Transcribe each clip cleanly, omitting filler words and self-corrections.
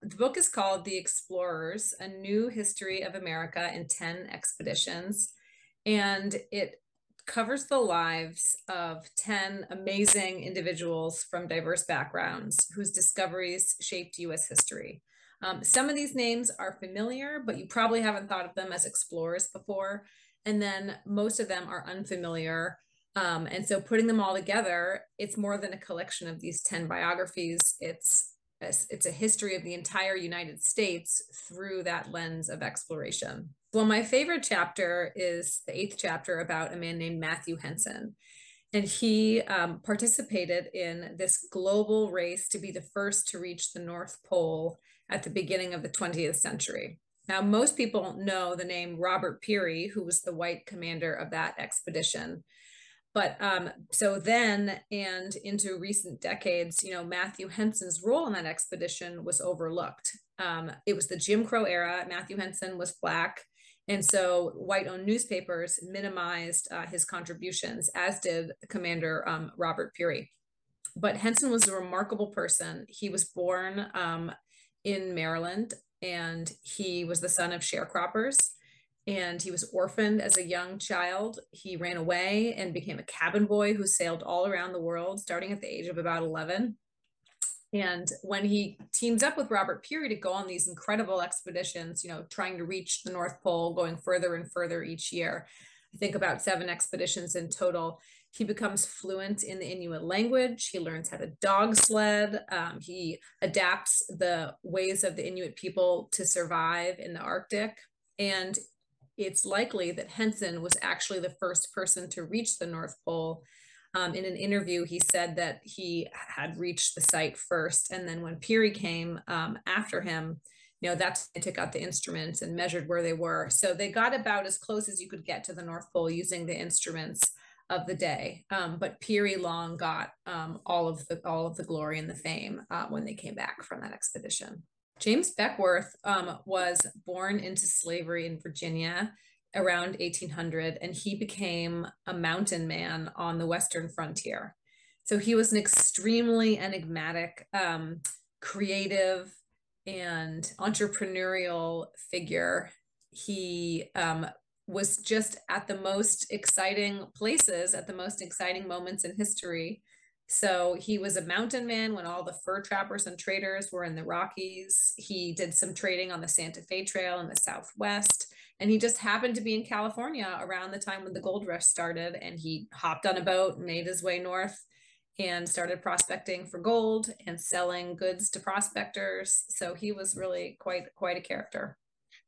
The book is called The Explorers, A New History of America in 10 Expeditions. And it covers the lives of 10 amazing individuals from diverse backgrounds whose discoveries shaped US history. Some of these names are familiar, but you probably haven't thought of them as explorers before. And then most of them are unfamiliar. And so putting them all together, it's more than a collection of these 10 biographies. It's a history of the entire United States through that lens of exploration. Well, my favorite chapter is the 8th chapter about a man named Matthew Henson. And he participated in this global race to be the first to reach the North Pole at the beginning of the 20th century. Now, most people know the name Robert Peary, who was the white commander of that expedition. But so then and into recent decades, Matthew Henson's role in that expedition was overlooked. It was the Jim Crow era. Matthew Henson was Black. And so white-owned newspapers minimized his contributions, as did Commander Robert Peary. But Henson was a remarkable person. He was born in Maryland, and he was the son of sharecroppers. And he was orphaned as a young child. He ran away and became a cabin boy who sailed all around the world, starting at the age of about 11. And when he teams up with Robert Peary to go on these incredible expeditions, trying to reach the North Pole, going further and further each year, I think about 7 expeditions in total, he becomes fluent in the Inuit language. He learns how to dog sled. He adapts the ways of the Inuit people to survive in the Arctic. And it's likely that Henson was actually the first person to reach the North Pole. In an interview, he said that he had reached the site first. And then when Peary came after him, that's when they took out the instruments and measured where they were. So they got about as close as you could get to the North Pole using the instruments of the day. But Peary long got all of the glory and the fame when they came back from that expedition. James Beckworth was born into slavery in Virginia around 1800, and he became a mountain man on the Western frontier. So he was an extremely enigmatic, creative, and entrepreneurial figure. He was just at the most exciting places, at the most exciting moments in history. So he was a mountain man when all the fur trappers and traders were in the Rockies. He did some trading on the Santa Fe Trail in the Southwest. And he just happened to be in California around the time when the gold rush started. And he hopped on a boat, made his way north, and started prospecting for gold and selling goods to prospectors. So he was really quite a character.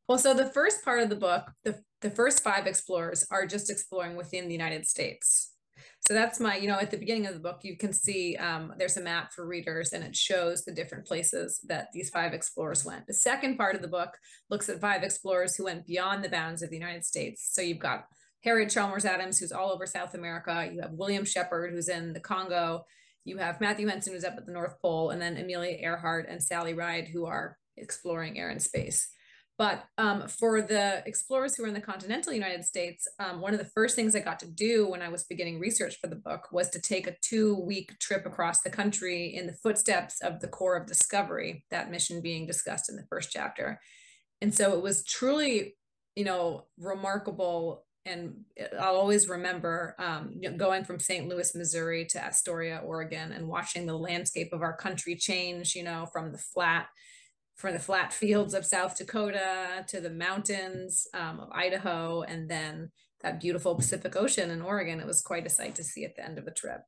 Well, so the first part of the book, the first 5 explorers are just exploring within the United States. So that's at the beginning of the book, you can see there's a map for readers, and it shows the different places that these 5 explorers went. The second part of the book looks at 5 explorers who went beyond the bounds of the United States. So you've got Harriet Chalmers Adams, who's all over South America. You have William Shepard, who's in the Congo. You have Matthew Henson, who's up at the North Pole, and then Amelia Earhart and Sally Ride, who are exploring air and space. But for the explorers who were in the continental United States, one of the first things I got to do when I was beginning research for the book was to take a 2-week trip across the country in the footsteps of the Corps of Discovery, that mission being discussed in the first chapter. And so it was truly, remarkable. And I'll always remember going from St. Louis, Missouri to Astoria, Oregon, and watching the landscape of our country change, from the flat fields of South Dakota to the mountains of Idaho, and then that beautiful Pacific Ocean in Oregon. It was quite a sight to see at the end of the trip.